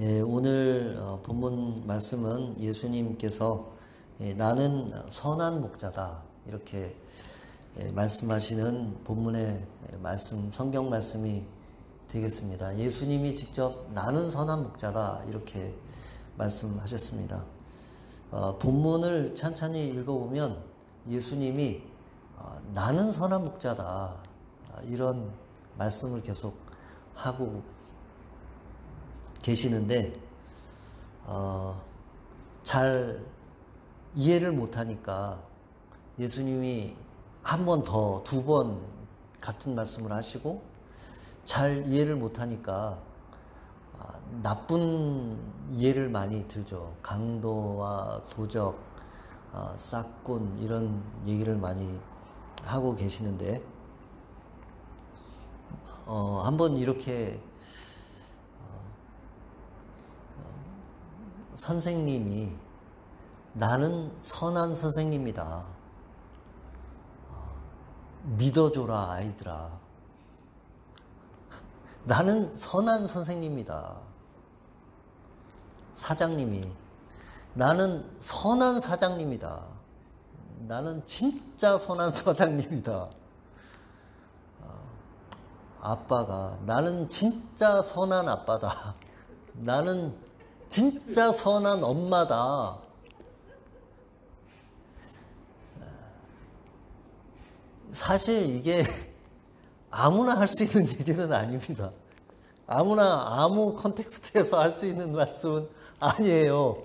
오늘 본문 말씀은 예수님께서 나는 선한 목자다 이렇게 말씀하시는 본문의 말씀, 성경 말씀이 되겠습니다. 예수님이 직접 나는 선한 목자다 이렇게 말씀하셨습니다. 본문을 찬찬히 읽어보면 예수님이 나는 선한 목자다 이런 말씀을 계속 하고 계시는데 잘 이해를 못하니까 예수님이 한 번 더, 두 번 같은 말씀을 하시고 잘 이해를 못하니까 나쁜 이해를 많이 들죠. 강도와 도적, 싹군 이런 얘기를 많이 하고 계시는데 한번 이렇게 선생님이 나는 선한 선생님이다. 믿어줘라 아이들아. 나는 선한 선생님이다. 사장님이 나는 선한 사장님이다. 나는 진짜 선한 사장님이다. 아빠가 나는 진짜 선한 아빠다. 나는 진짜 선한 엄마다. 사실 이게 아무나 할 수 있는 얘기는 아닙니다. 아무나 아무 컨텍스트에서 할 수 있는 말씀은 아니에요.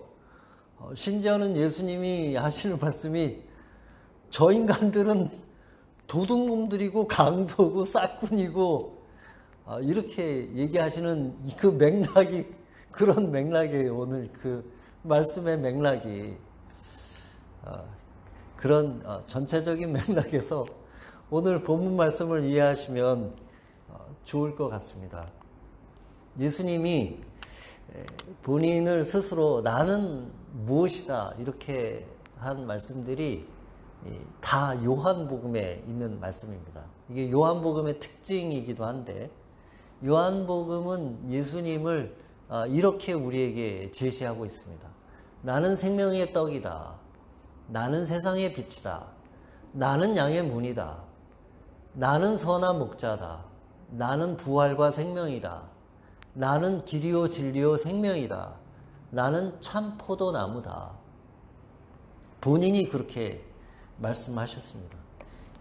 심지어는 예수님이 하시는 말씀이 저 인간들은 도둑놈들이고 강도고 싹군이고 이렇게 얘기하시는 그 맥락이 그런 맥락이에요. 오늘 그 말씀의 맥락이 그런 전체적인 맥락에서 오늘 본문 말씀을 이해하시면 좋을 것 같습니다. 예수님이 본인을 스스로 나는 무엇이다 이렇게 한 말씀들이 다 요한복음에 있는 말씀입니다. 이게 요한복음의 특징이기도 한데 요한복음은 예수님을 이렇게 우리에게 제시하고 있습니다. 나는 생명의 떡이다. 나는 세상의 빛이다. 나는 양의 문이다. 나는 선한 목자다. 나는 부활과 생명이다. 나는 길이요 진리요 생명이다. 나는 참 포도나무다. 본인이 그렇게 말씀하셨습니다.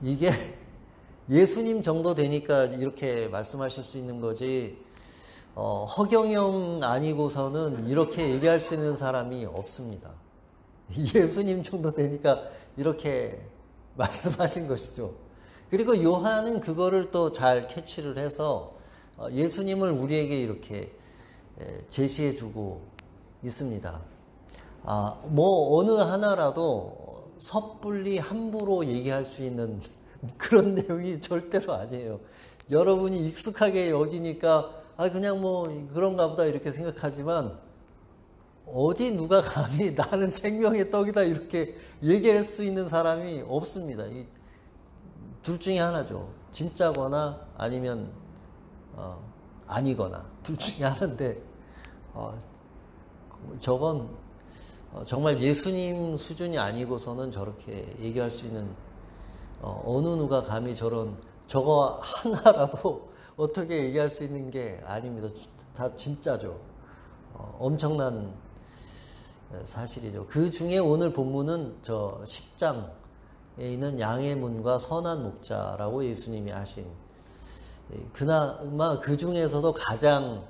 이게 예수님 정도 되니까 이렇게 말씀하실 수 있는 거지 허경영 아니고서는 이렇게 얘기할 수 있는 사람이 없습니다. 예수님 정도 되니까 이렇게 말씀하신 것이죠. 그리고 요한은 그거를 또 잘 캐치를 해서 예수님을 우리에게 이렇게 제시해 주고 있습니다. 뭐 어느 하나라도 섣불리 함부로 얘기할 수 있는 그런 내용이 절대로 아니에요. 여러분이 익숙하게 여기니까 그냥 뭐 그런가 보다 이렇게 생각하지만 어디 누가 감히 나는 생명의 떡이다 이렇게 얘기할 수 있는 사람이 없습니다. 둘 중에 하나죠. 진짜거나 아니면 아니거나 둘 중에 하나인데 저건 정말 예수님 수준이 아니고서는 저렇게 얘기할 수 있는 어느 누가 감히 저거 하나라도 어떻게 얘기할 수 있는 게 아닙니다. 다 진짜죠. 엄청난 사실이죠. 그 중에 오늘 본문은 저 10장에 있는 양의 문과 선한 목자라고 예수님이 하신 그나마 그 중에서도 가장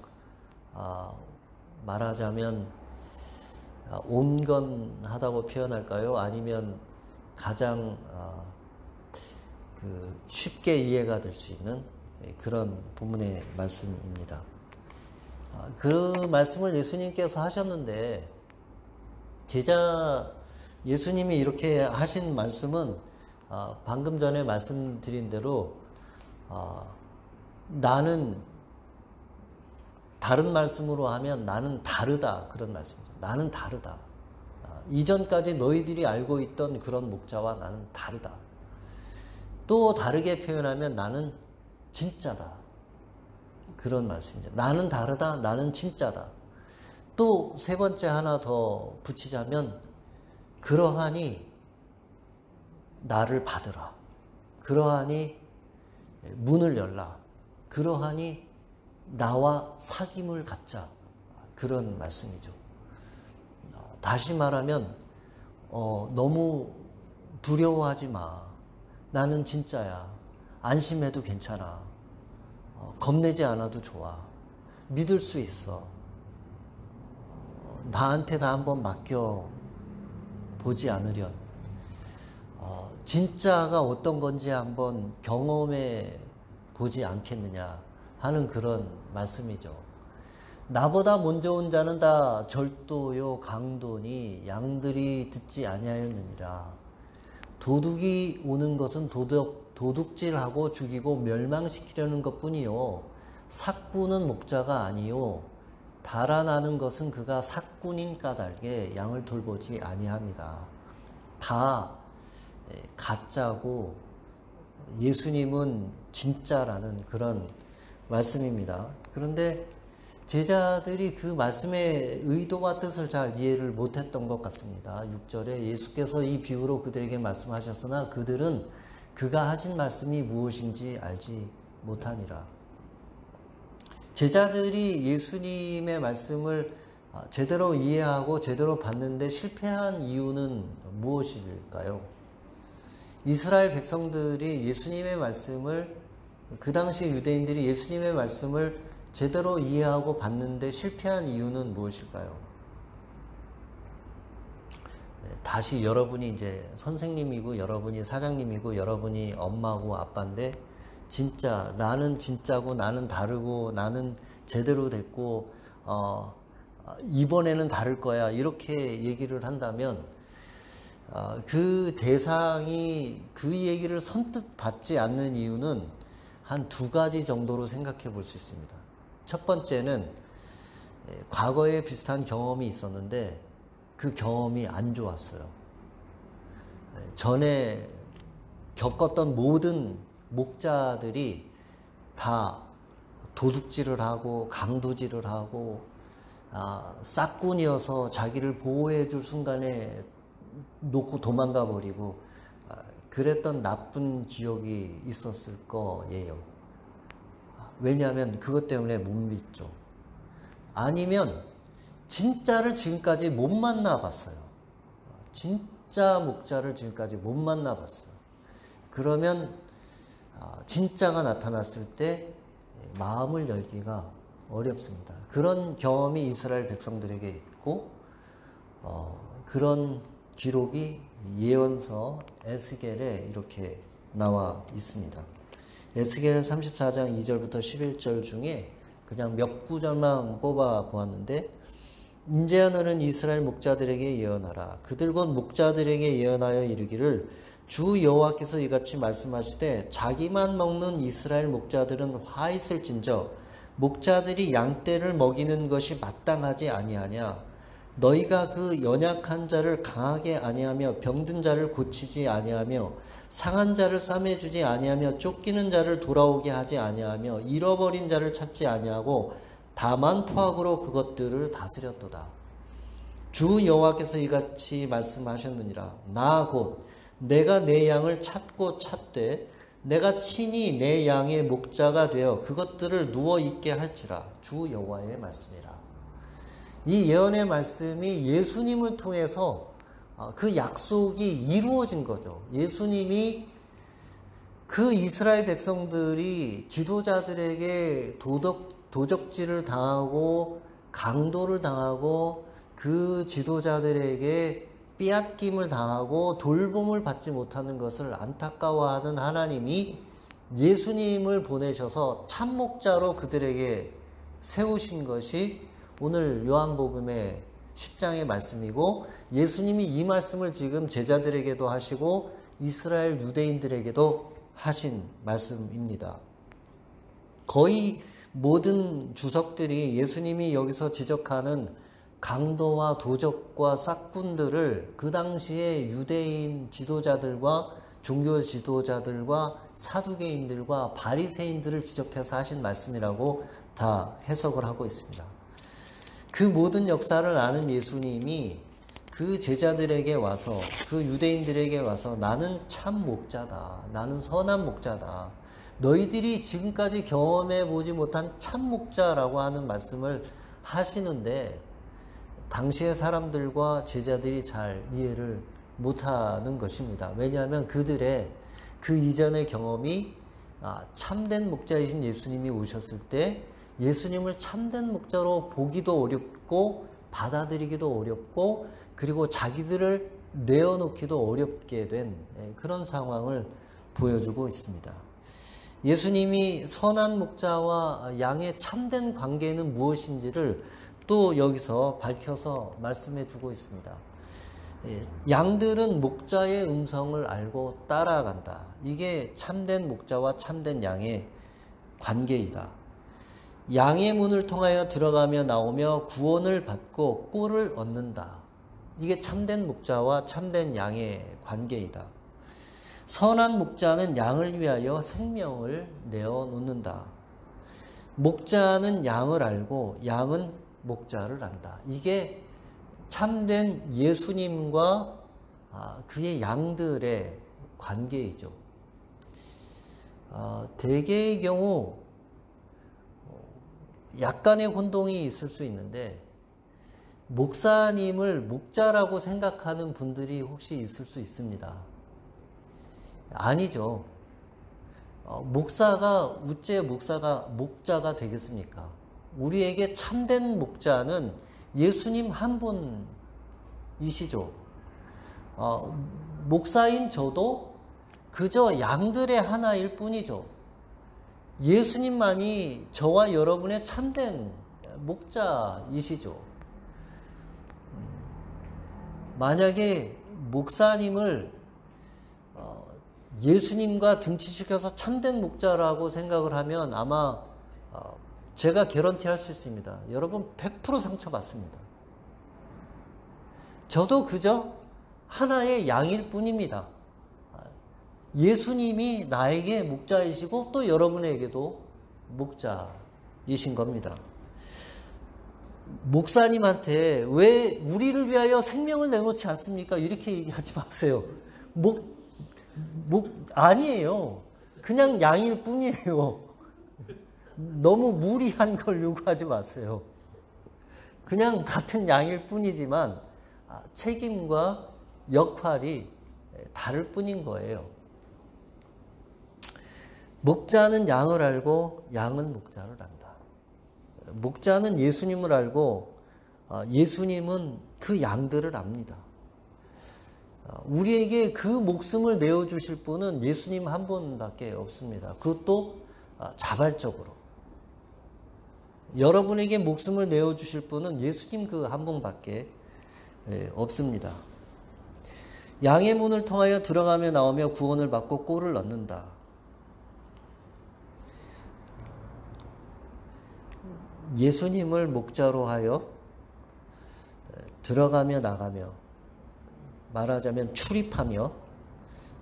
말하자면 온건하다고 표현할까요? 아니면 가장 쉽게 이해가 될 수 있는 그런 본문의 말씀입니다. 그 말씀을 예수님께서 하셨는데 예수님이 이렇게 하신 말씀은 방금 전에 말씀드린 대로 나는 다른 말씀으로 하면 나는 다르다 그런 말씀이죠. 나는 다르다. 이전까지 너희들이 알고 있던 그런 목자와 나는 다르다. 또 다르게 표현하면 나는 진짜다. 그런 말씀이죠. 나는 다르다. 나는 진짜다. 또 세 번째 하나 더 붙이자면 그러하니 나를 받으라. 그러하니 문을 열라. 그러하니 나와 사귐을 갖자. 그런 말씀이죠. 다시 말하면 너무 두려워하지 마. 나는 진짜야. 안심해도 괜찮아. 겁내지 않아도 좋아. 믿을 수 있어. 나한테 다 한번 맡겨보지 않으련. 진짜가 어떤 건지 한번 경험해 보지 않겠느냐 하는 그런 말씀이죠. 나보다 먼저 온 자는 다 절도요 강도니 양들이 듣지 아니하였느니라. 도둑이 오는 것은 도둑질하고 죽이고 멸망시키려는 것뿐이요 삭군은 목자가 아니요 달아나는 것은 그가 삭군인 까닭에 양을 돌보지 아니합니다. 다 가짜고 예수님은 진짜라는 그런 말씀입니다. 그런데 제자들이 그 말씀의 의도와 뜻을 잘 이해를 못했던 것 같습니다. 6절에 예수께서 이 비유로 그들에게 말씀하셨으나 그들은 그가 하신 말씀이 무엇인지 알지 못하니라. 제자들이 예수님의 말씀을 제대로 이해하고 제대로 받는데 실패한 이유는 무엇일까요? 이스라엘 백성들이 예수님의 말씀을, 그 당시 유대인들이 예수님의 말씀을 제대로 이해하고 받는데 실패한 이유는 무엇일까요? 다시 여러분이 이제 선생님이고 여러분이 사장님이고 여러분이 엄마고 아빠인데 진짜 나는 진짜고 나는 다르고 나는 제대로 됐고 이번에는 다를 거야 이렇게 얘기를 한다면 그 대상이 그 얘기를 선뜻 받지 않는 이유는 한 두 가지 정도로 생각해 볼 수 있습니다. 첫 번째는 과거에 비슷한 경험이 있었는데 그 경험이 안 좋았어요. 전에 겪었던 모든 목자들이 다 도둑질을 하고 강도질을 하고 싹군이어서 자기를 보호해 줄 순간에 놓고 도망가 버리고 그랬던 나쁜 기억이 있었을 거예요. 왜냐하면 그것 때문에 못 믿죠. 아니면 진짜를 지금까지 못 만나봤어요. 진짜 목자를 지금까지 못 만나봤어요. 그러면 진짜가 나타났을 때 마음을 열기가 어렵습니다. 그런 경험이 이스라엘 백성들에게 있고 그런 기록이 예언서 에스겔에 이렇게 나와 있습니다. 에스겔 34장 2절부터 11절 중에 그냥 몇 구절만 뽑아 보았는데 인제야 너는 이스라엘 목자들에게 예언하라. 그들 곧 목자들에게 예언하여 이르기를 주 여호와께서 이같이 말씀하시되 자기만 먹는 이스라엘 목자들은 화 있을진저 목자들이 양떼를 먹이는 것이 마땅하지 아니하냐. 너희가 그 연약한 자를 강하게 아니하며 병든 자를 고치지 아니하며 상한 자를 싸매주지 아니하며 쫓기는 자를 돌아오게 하지 아니하며 잃어버린 자를 찾지 아니하고 다만 포악으로 그것들을 다스렸도다. 주 여호와께서 이같이 말씀하셨느니라. 나 곧 내가 내 양을 찾고 찾되 내가 친히 내 양의 목자가 되어 그것들을 누워 있게 할지라. 주 여호와의 말씀이라. 이 예언의 말씀이 예수님을 통해서 그 약속이 이루어진 거죠. 예수님이 그 이스라엘 백성들이 지도자들에게 도적질을 당하고 강도를 당하고 그 지도자들에게 빼앗김을 당하고 돌봄을 받지 못하는 것을 안타까워하는 하나님이 예수님을 보내셔서 참목자로 그들에게 세우신 것이 오늘 요한복음의 10장의 말씀이고 예수님이 이 말씀을 지금 제자들에게도 하시고 이스라엘 유대인들에게도 하신 말씀입니다. 거의 모든 주석들이 예수님이 여기서 지적하는 강도와 도적과 싹군들을 그 당시에 유대인 지도자들과 종교 지도자들과 사두개인들과 바리새인들을 지적해서 하신 말씀이라고 다 해석을 하고 있습니다. 그 모든 역사를 아는 예수님이 그 제자들에게 와서, 그 유대인들에게 와서 나는 참 목자다. 나는 선한 목자다. 너희들이 지금까지 경험해 보지 못한 참 목자라고 하는 말씀을 하시는데 당시의 사람들과 제자들이 잘 이해를 못하는 것입니다. 왜냐하면 그들의 그 이전의 경험이 참된 목자이신 예수님이 오셨을 때 예수님을 참된 목자로 보기도 어렵고 받아들이기도 어렵고 그리고 자기들을 내어놓기도 어렵게 된 그런 상황을 보여주고 있습니다. 예수님이 선한 목자와 양의 참된 관계는 무엇인지를 또 여기서 밝혀서 말씀해 주고 있습니다. 양들은 목자의 음성을 알고 따라간다. 이게 참된 목자와 참된 양의 관계이다. 양의 문을 통하여 들어가며 나오며 구원을 받고 꿀을 얻는다. 이게 참된 목자와 참된 양의 관계이다. 선한 목자는 양을 위하여 생명을 내어놓는다. 목자는 양을 알고 양은 목자를 안다. 이게 참된 예수님과 그의 양들의 관계이죠. 대개의 경우 약간의 혼동이 있을 수 있는데 목사님을 목자라고 생각하는 분들이 혹시 있을 수 있습니다. 아니죠. 목사가 우째 목사가 목자가 되겠습니까? 우리에게 참된 목자는 예수님 한 분이시죠. 목사인 저도 그저 양들의 하나일 뿐이죠. 예수님만이 저와 여러분의 참된 목자이시죠. 만약에 목사님을 예수님과 등치시켜서 참된 목자라고 생각을 하면 아마 제가 개런티 할 수 있습니다. 여러분 100% 상처받습니다. 저도 그저 하나의 양일 뿐입니다. 예수님이 나에게 목자이시고 또 여러분에게도 목자이신 겁니다. 목사님한테 왜 우리를 위하여 생명을 내놓지 않습니까? 이렇게 얘기하지 마세요. 아니에요. 그냥 양일 뿐이에요. 너무 무리한 걸 요구하지 마세요. 그냥 같은 양일 뿐이지만 책임과 역할이 다를 뿐인 거예요. 목자는 양을 알고 양은 목자를 안다. 목자는 예수님을 알고 예수님은 그 양들을 압니다. 우리에게 그 목숨을 내어주실 분은 예수님 한 분밖에 없습니다. 그것도 자발적으로. 여러분에게 목숨을 내어주실 분은 예수님 그 한 분밖에 없습니다. 양의 문을 통하여 들어가며 나오며 구원을 받고 꼴을 얻는다. 예수님을 목자로 하여 들어가며 나가며 말하자면 출입하며,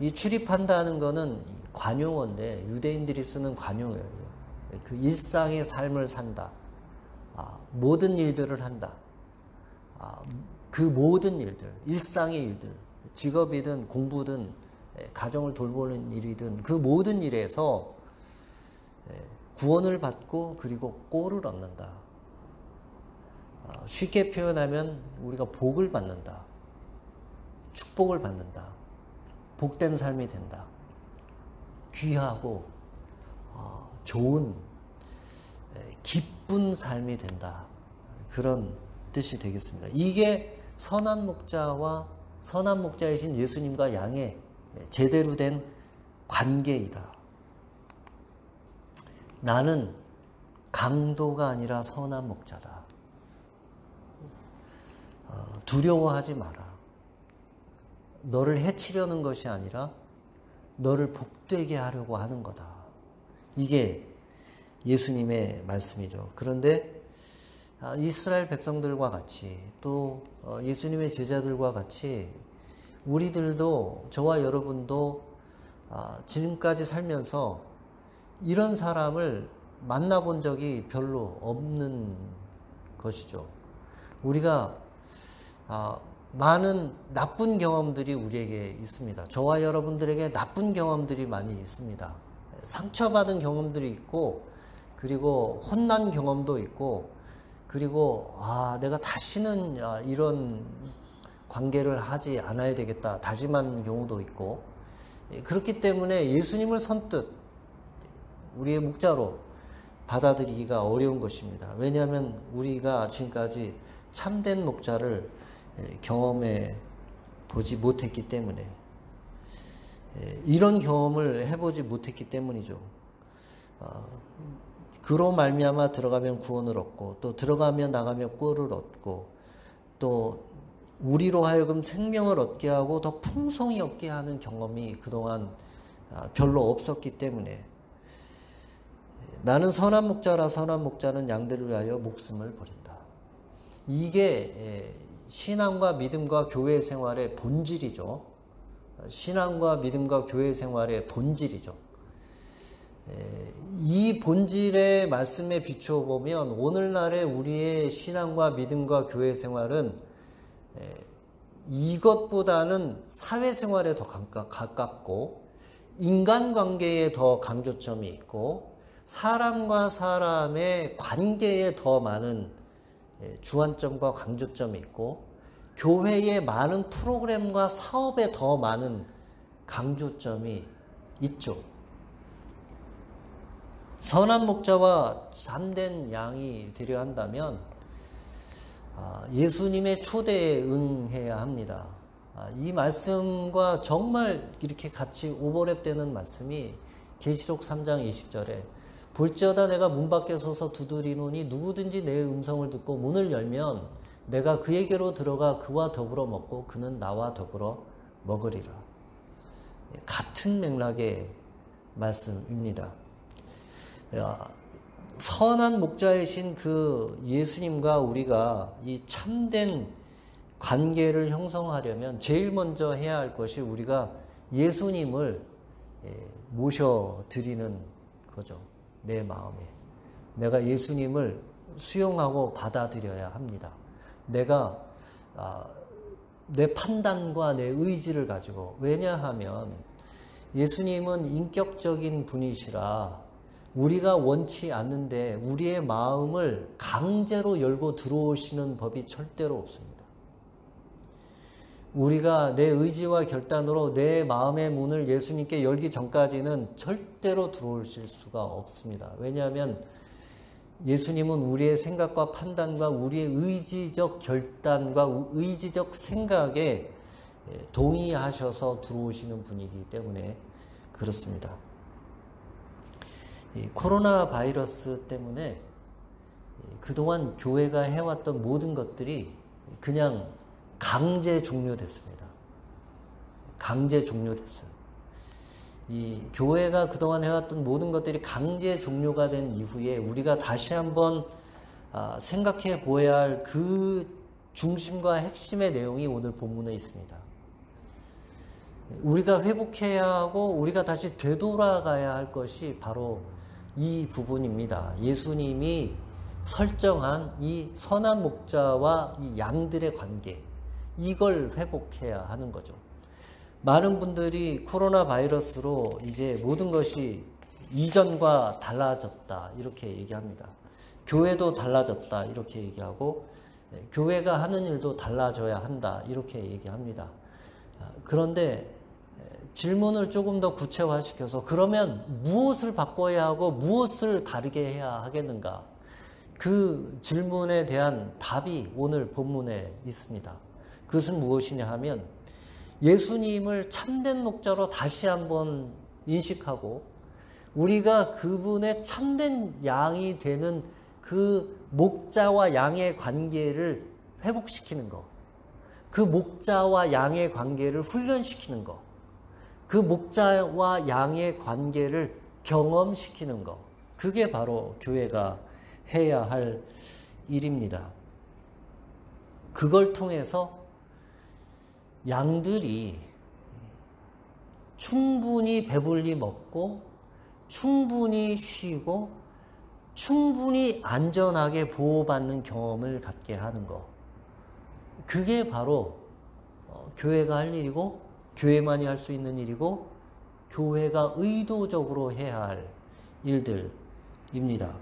이 출입한다는 것은 관용어인데 유대인들이 쓰는 관용어예요. 그 일상의 삶을 산다. 모든 일들을 한다. 그 모든 일들, 일상의 일들, 직업이든 공부든 가정을 돌보는 일이든 그 모든 일에서 구원을 받고 그리고 꼴을 얻는다. 쉽게 표현하면 우리가 복을 받는다. 축복을 받는다. 복된 삶이 된다. 귀하고 좋은 기쁜 삶이 된다. 그런 뜻이 되겠습니다. 이게 선한 목자와 선한 목자이신 예수님과 양의 제대로 된 관계이다. 나는 강도가 아니라 선한 목자다. 두려워하지 마라. 너를 해치려는 것이 아니라 너를 복되게 하려고 하는 거다. 이게 예수님의 말씀이죠. 그런데 이스라엘 백성들과 같이 또 예수님의 제자들과 같이 우리들도, 저와 여러분도 지금까지 살면서 이런 사람을 만나본 적이 별로 없는 것이죠. 우리가 많은 나쁜 경험들이 우리에게 있습니다. 저와 여러분들에게 나쁜 경험들이 많이 있습니다. 상처받은 경험들이 있고, 그리고 혼난 경험도 있고, 그리고 내가 다시는 이런 관계를 하지 않아야 되겠다 다짐한 경우도 있고, 그렇기 때문에 예수님을 선뜻 우리의 목자로 받아들이기가 어려운 것입니다. 왜냐하면 우리가 지금까지 참된 목자를 경험해 보지 못했기 때문에, 이런 경험을 해보지 못했기 때문이죠. 그로 말미암아 들어가면 구원을 얻고, 또 들어가면 나가면 꿀을 얻고, 또 우리로 하여금 생명을 얻게 하고 더 풍성히 얻게 하는 경험이 그동안 별로 없었기 때문에, 나는 선한 목자라 선한 목자는 양들을 위하여 목숨을 버린다. 이게 신앙과 믿음과 교회 생활의 본질이죠. 신앙과 믿음과 교회 생활의 본질이죠. 이 본질의 말씀에 비추어 보면 오늘날의 우리의 신앙과 믿음과 교회 생활은 이것보다는 사회생활에 더 가깝고, 인간관계에 더 강조점이 있고, 사람과 사람의 관계에 더 많은 주안점과 강조점이 있고, 교회의 많은 프로그램과 사업에 더 많은 강조점이 있죠. 선한 목자와 참된 양이 되려 한다면 예수님의 초대에 응해야 합니다. 이 말씀과 정말 이렇게 같이 오버랩되는 말씀이 계시록 3장 20절에 볼지어다 내가 문 밖에 서서 두드리노니 누구든지 내 음성을 듣고 문을 열면 내가 그에게로 들어가 그와 더불어 먹고 그는 나와 더불어 먹으리라. 같은 맥락의 말씀입니다. 선한 목자이신 그 예수님과 우리가 이 참된 관계를 형성하려면 제일 먼저 해야 할 것이 우리가 예수님을 모셔드리는 거죠. 내 마음에. 내가 예수님을 수용하고 받아들여야 합니다. 내가 내 판단과 내 의지를 가지고, 왜냐하면 예수님은 인격적인 분이시라 우리가 원치 않는데 우리의 마음을 강제로 열고 들어오시는 법이 절대로 없습니다. 우리가 내 의지와 결단으로 내 마음의 문을 예수님께 열기 전까지는 절대로 들어오실 수가 없습니다. 왜냐하면 예수님은 우리의 생각과 판단과 우리의 의지적 결단과 의지적 생각에 동의하셔서 들어오시는 분이기 때문에 그렇습니다. 이 코로나 바이러스 때문에 그동안 교회가 해왔던 모든 것들이 그냥 강제 종료됐습니다. 강제 종료됐어요. 이 교회가 그동안 해왔던 모든 것들이 강제 종료가 된 이후에 우리가 다시 한번 생각해 보아야 할 그 중심과 핵심의 내용이 오늘 본문에 있습니다. 우리가 회복해야 하고 우리가 다시 되돌아가야 할 것이 바로 이 부분입니다. 예수님이 설정한 이 선한 목자와 이 양들의 관계, 이걸 회복해야 하는 거죠. 많은 분들이 코로나 바이러스로 이제 모든 것이 이전과 달라졌다 이렇게 얘기합니다. 교회도 달라졌다 이렇게 얘기하고, 교회가 하는 일도 달라져야 한다 이렇게 얘기합니다. 그런데 질문을 조금 더 구체화시켜서 그러면 무엇을 바꿔야 하고 무엇을 다르게 해야 하겠는가? 그 질문에 대한 답이 오늘 본문에 있습니다. 그것은 무엇이냐 하면 예수님을 참된 목자로 다시 한번 인식하고 우리가 그분의 참된 양이 되는 그 목자와 양의 관계를 회복시키는 것, 그 목자와 양의 관계를 훈련시키는 것, 그 목자와 양의 관계를 경험시키는 것, 그게 바로 교회가 해야 할 일입니다. 그걸 통해서 양들이 충분히 배불리 먹고 충분히 쉬고 충분히 안전하게 보호받는 경험을 갖게 하는 것, 그게 바로 교회가 할 일이고 교회만이 할 수 있는 일이고 교회가 의도적으로 해야 할 일들입니다.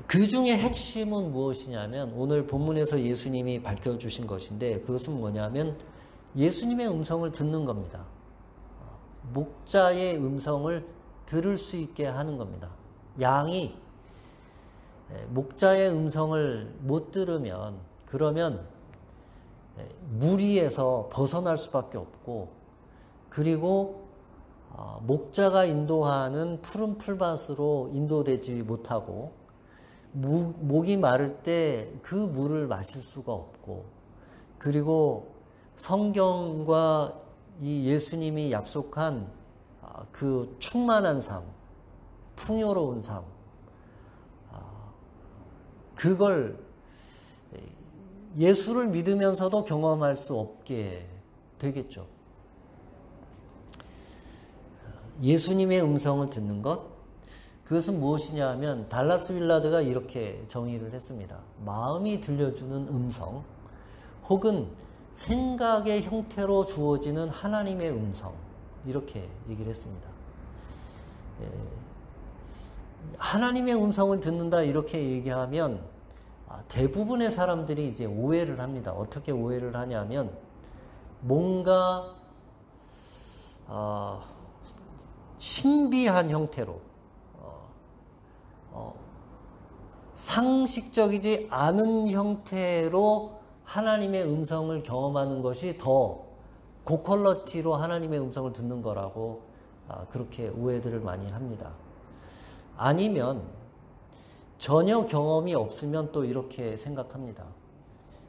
그 중에 핵심은 무엇이냐면 오늘 본문에서 예수님이 밝혀주신 것인데 그것은 뭐냐면 예수님의 음성을 듣는 겁니다. 목자의 음성을 들을 수 있게 하는 겁니다. 양이 목자의 음성을 못 들으면 그러면 무리에서 벗어날 수밖에 없고 그리고 목자가 인도하는 푸른 풀밭으로 인도되지 못하고 목이 마를 때 그 물을 마실 수가 없고 그리고 성경과 이 예수님이 약속한 그 충만한 삶, 풍요로운 삶 그걸 예수를 믿으면서도 경험할 수 없게 되겠죠. 예수님의 음성을 듣는 것 그것은 무엇이냐 하면 달라스 윌라드가 이렇게 정의를 했습니다. 마음이 들려주는 음성 혹은 생각의 형태로 주어지는 하나님의 음성 이렇게 얘기를 했습니다. 하나님의 음성을 듣는다 이렇게 얘기하면 대부분의 사람들이 이제 오해를 합니다. 어떻게 오해를 하냐면 뭔가 신비한 형태로 상식적이지 않은 형태로 하나님의 음성을 경험하는 것이 더 고퀄러티로 하나님의 음성을 듣는 거라고 그렇게 오해들을 많이 합니다. 아니면 전혀 경험이 없으면 또 이렇게 생각합니다.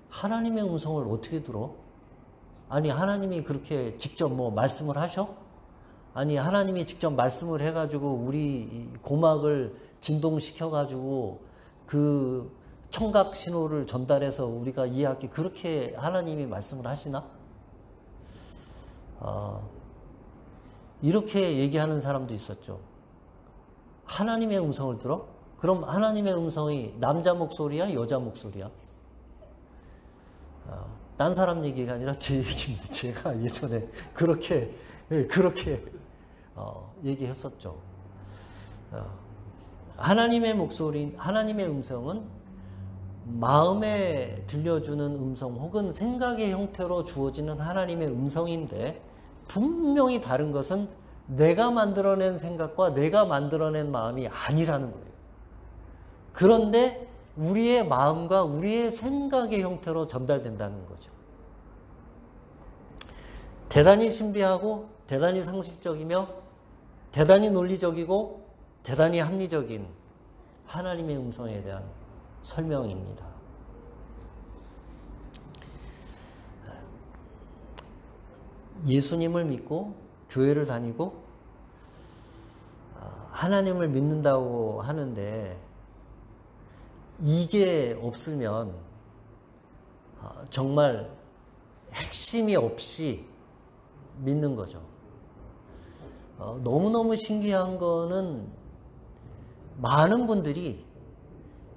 하나님의 음성을 어떻게 들어? 아니 하나님이 그렇게 직접 뭐 말씀을 하셔? 아니 하나님이 직접 말씀을 해가지고 우리 고막을 진동시켜가지고 그 청각 신호를 전달해서 우리가 이해하기 그렇게 하나님이 말씀을 하시나? 이렇게 얘기하는 사람도 있었죠. 하나님의 음성을 들어? 그럼 하나님의 음성이 남자 목소리야? 여자 목소리야? 딴 사람 얘기가 아니라 제 얘기입니다. 제가 예전에 그렇게 얘기했었죠. 하나님의 목소리, 하나님의 음성은 마음에 들려주는 음성 혹은 생각의 형태로 주어지는 하나님의 음성인데 분명히 다른 것은 내가 만들어낸 생각과 내가 만들어낸 마음이 아니라는 거예요. 그런데 우리의 마음과 우리의 생각의 형태로 전달된다는 거죠. 대단히 신비하고 대단히 상식적이며 대단히 논리적이고 대단히 합리적인 하나님의 음성에 대한 설명입니다. 예수님을 믿고 교회를 다니고 하나님을 믿는다고 하는데 이게 없으면 정말 핵심이 없이 믿는 거죠. 너무너무 신기한 거는 많은 분들이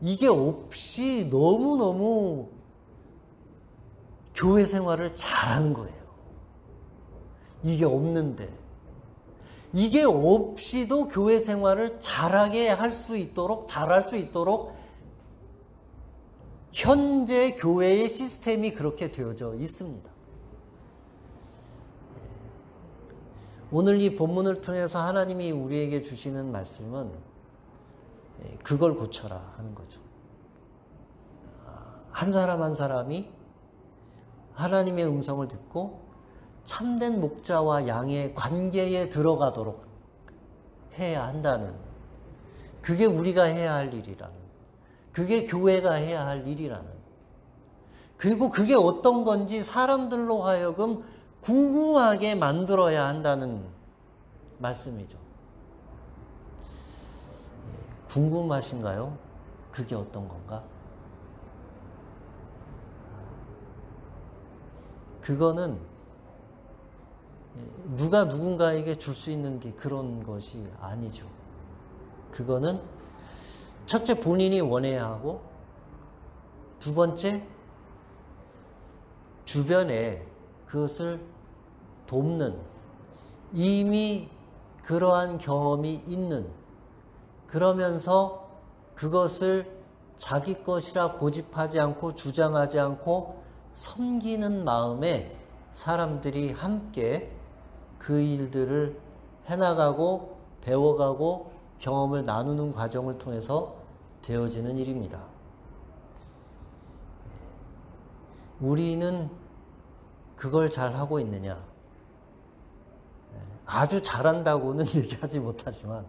이게 없이 너무너무 교회 생활을 잘하는 거예요. 이게 없는데. 이게 없이도 교회 생활을 잘하게 할 수 있도록, 잘할 수 있도록 현재 교회의 시스템이 그렇게 되어져 있습니다. 오늘 이 본문을 통해서 하나님이 우리에게 주시는 말씀은 그걸 고쳐라 하는 거죠. 한 사람 한 사람이 하나님의 음성을 듣고 참된 목자와 양의 관계에 들어가도록 해야 한다는, 그게 우리가 해야 할 일이라는, 그게 교회가 해야 할 일이라는, 그리고 그게 어떤 건지 사람들로 하여금 궁금하게 만들어야 한다는 말씀이죠. 궁금하신가요? 그게 어떤 건가? 그거는 누가 누군가에게 줄 수 있는 게 그런 것이 아니죠. 그거는 첫째 본인이 원해야 하고, 두 번째 주변에 그것을 돕는, 이미 그러한 경험이 있는, 그러면서 그것을 자기 것이라 고집하지 않고 주장하지 않고 섬기는 마음에 사람들이 함께 그 일들을 해나가고 배워가고 경험을 나누는 과정을 통해서 되어지는 일입니다. 우리는 그걸 잘 하고 있느냐? 아주 잘한다고는 얘기하지 못하지만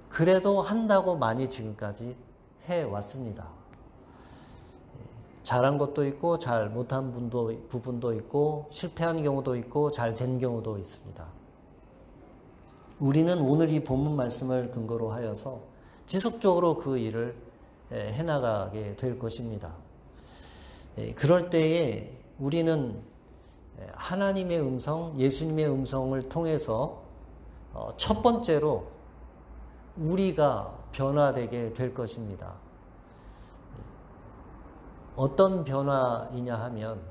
그래도 한다고 많이 지금까지 해왔습니다. 잘한 것도 있고 잘 못한 부분도 있고 실패한 경우도 있고 잘 된 경우도 있습니다. 우리는 오늘 이 본문 말씀을 근거로 하여서 지속적으로 그 일을 해나가게 될 것입니다. 그럴 때에 우리는 하나님의 음성, 예수님의 음성을 통해서 첫 번째로 우리가 변화되게 될 것입니다. 어떤 변화이냐 하면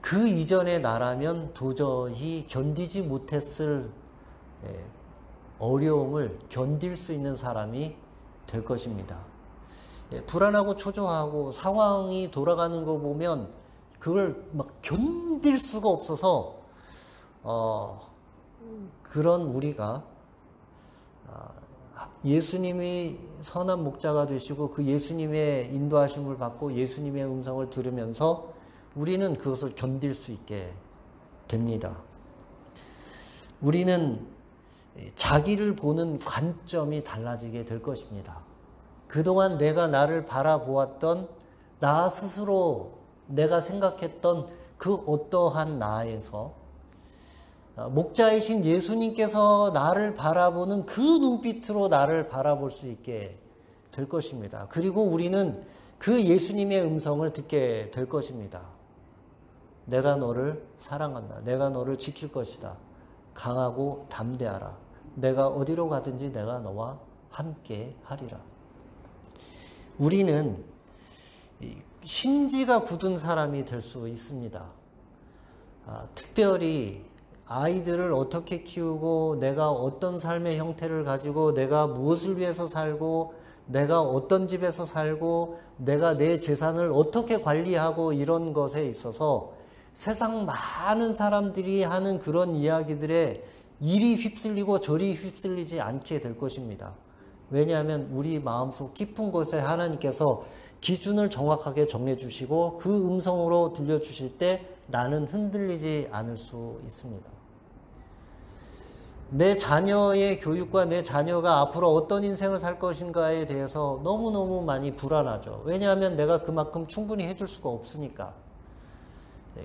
그 이전의 나라면 도저히 견디지 못했을 어려움을 견딜 수 있는 사람이 될 것입니다. 불안하고 초조하고 상황이 돌아가는 거 보면 그걸 막 견딜 수가 없어서 그런 우리가 예수님이 선한 목자가 되시고 그 예수님의 인도하심을 받고 예수님의 음성을 들으면서 우리는 그것을 견딜 수 있게 됩니다. 우리는 자기를 보는 관점이 달라지게 될 것입니다. 그동안 내가 나를 바라보았던 나 스스로 내가 생각했던 그 어떠한 나에서 목자이신 예수님께서 나를 바라보는 그 눈빛으로 나를 바라볼 수 있게 될 것입니다. 그리고 우리는 그 예수님의 음성을 듣게 될 것입니다. 내가 너를 사랑한다. 내가 너를 지킬 것이다. 강하고 담대하라. 내가 어디로 가든지 내가 너와 함께 하리라. 우리는 심지가 굳은 사람이 될 수 있습니다. 특별히 아이들을 어떻게 키우고 내가 어떤 삶의 형태를 가지고 내가 무엇을 위해서 살고 내가 어떤 집에서 살고 내가 내 재산을 어떻게 관리하고 이런 것에 있어서 세상 많은 사람들이 하는 그런 이야기들에 이리 휩쓸리고 저리 휩쓸리지 않게 될 것입니다. 왜냐하면 우리 마음속 깊은 곳에 하나님께서 기준을 정확하게 정해주시고 그 음성으로 들려주실 때 나는 흔들리지 않을 수 있습니다. 내 자녀의 교육과 내 자녀가 앞으로 어떤 인생을 살 것인가에 대해서 너무너무 많이 불안하죠. 왜냐하면 내가 그만큼 충분히 해줄 수가 없으니까.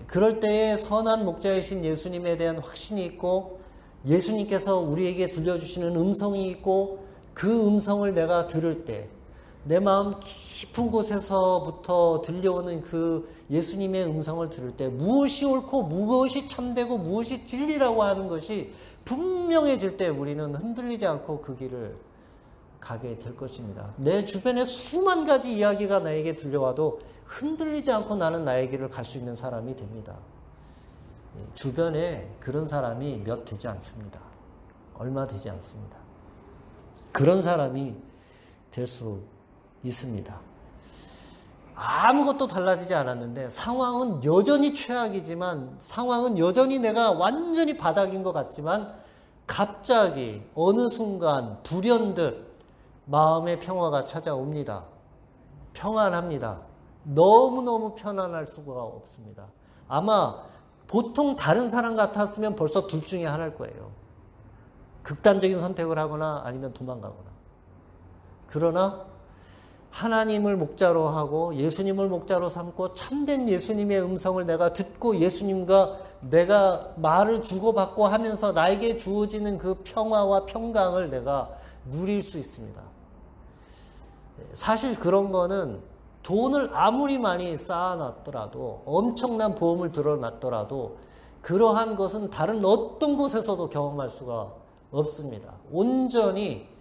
그럴 때에 선한 목자이신 예수님에 대한 확신이 있고 예수님께서 우리에게 들려주시는 음성이 있고 그 음성을 내가 들을 때 내 마음 깊은 곳에서부터 들려오는 그 예수님의 음성을 들을 때 무엇이 옳고 무엇이 참되고 무엇이 진리라고 하는 것이 분명해질 때 우리는 흔들리지 않고 그 길을 가게 될 것입니다. 내 주변에 수만 가지 이야기가 나에게 들려와도 흔들리지 않고 나는 나의 길을 갈 수 있는 사람이 됩니다. 주변에 그런 사람이 몇 되지 않습니다. 얼마 되지 않습니다. 그런 사람이 될 수 있습니다. 아무것도 달라지지 않았는데 상황은 여전히 최악이지만 상황은 여전히 내가 완전히 바닥인 것 같지만 갑자기 어느 순간 불현듯 마음의 평화가 찾아옵니다. 평안합니다. 너무너무 편안할 수가 없습니다. 아마 보통 다른 사람 같았으면 벌써 둘 중에 하나일 거예요. 극단적인 선택을 하거나 아니면 도망가거나. 그러나 하나님을 목자로 하고 예수님을 목자로 삼고 참된 예수님의 음성을 내가 듣고 예수님과 내가 말을 주고받고 하면서 나에게 주어지는 그 평화와 평강을 내가 누릴 수 있습니다. 사실 그런 거는 돈을 아무리 많이 쌓아놨더라도 엄청난 보험을 들어놨더라도 그러한 것은 다른 어떤 곳에서도 경험할 수가 없습니다. 온전히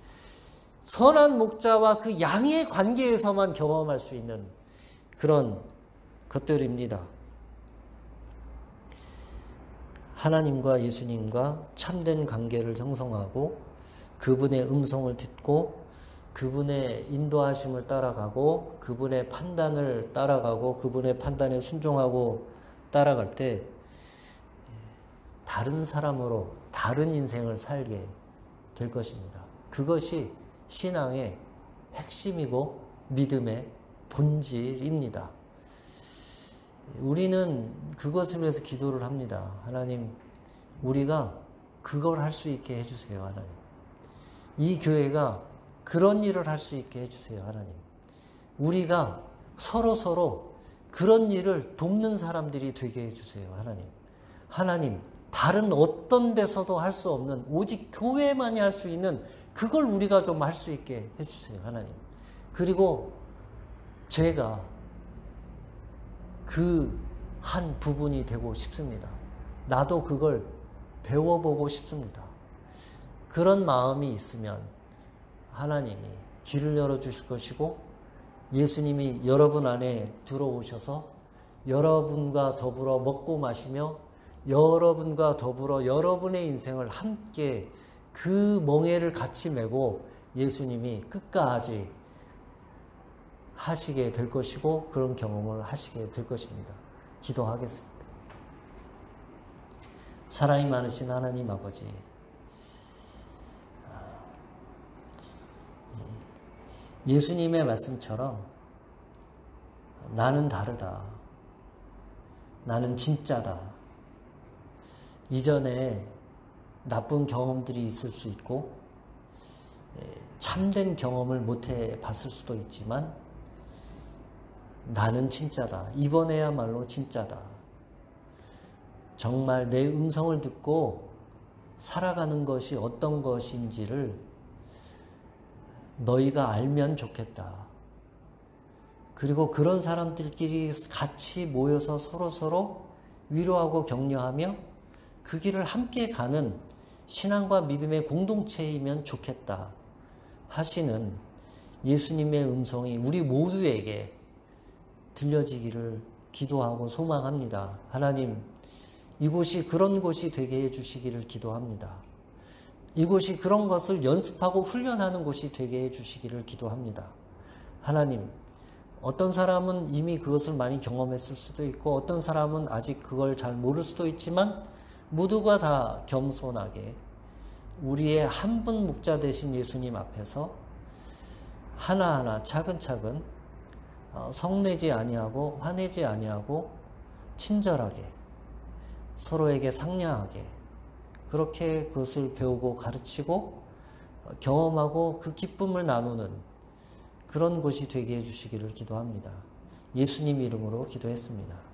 선한 목자와 그 양의 관계에서만 경험할 수 있는 그런 것들입니다. 하나님과 예수님과 참된 관계를 형성하고 그분의 음성을 듣고 그분의 인도하심을 따라가고 그분의 판단을 따라가고 그분의 판단에 순종하고 따라갈 때 다른 사람으로 다른 인생을 살게 될 것입니다. 그것이 신앙의 핵심이고 믿음의 본질입니다. 우리는 그것을 위해서 기도를 합니다. 하나님, 우리가 그걸 할 수 있게 해주세요. 하나님, 이 교회가 그런 일을 할 수 있게 해주세요. 하나님, 우리가 서로 그런 일을 돕는 사람들이 되게 해주세요. 하나님, 하나님, 다른 어떤 데서도 할 수 없는 오직 교회만이 할 수 있는 그걸 우리가 좀 할 수 있게 해주세요. 하나님, 그리고 제가 그 한 부분이 되고 싶습니다. 나도 그걸 배워보고 싶습니다. 그런 마음이 있으면 하나님이 길을 열어주실 것이고 예수님이 여러분 안에 들어오셔서 여러분과 더불어 먹고 마시며 여러분과 더불어 여러분의 인생을 함께 그 멍에를 같이 메고 예수님이 끝까지 하시게 될 것이고 그런 경험을 하시게 될 것입니다. 기도하겠습니다. 사랑이 많으신 하나님 아버지, 예수님의 말씀처럼 나는 다르다. 나는 진짜다. 이전에 나쁜 경험들이 있을 수 있고 참된 경험을 못 해봤을 수도 있지만 나는 진짜다. 이번에야말로 진짜다. 정말 내 음성을 듣고 살아가는 것이 어떤 것인지를 너희가 알면 좋겠다. 그리고 그런 사람들끼리 같이 모여서 서로 위로하고 격려하며 그 길을 함께 가는 신앙과 믿음의 공동체이면 좋겠다 하시는 예수님의 음성이 우리 모두에게 들려지기를 기도하고 소망합니다. 하나님, 이곳이 그런 곳이 되게 해주시기를 기도합니다. 이곳이 그런 것을 연습하고 훈련하는 곳이 되게 해주시기를 기도합니다. 하나님, 어떤 사람은 이미 그것을 많이 경험했을 수도 있고 어떤 사람은 아직 그걸 잘 모를 수도 있지만 모두가 다 겸손하게 우리의 한 분 목자 되신 예수님 앞에서 하나하나 차근차근 성내지 아니하고 화내지 아니하고 친절하게 서로에게 상냥하게 그렇게 그것을 배우고 가르치고 경험하고 그 기쁨을 나누는 그런 곳이 되게 해주시기를 기도합니다. 예수님 이름으로 기도했습니다.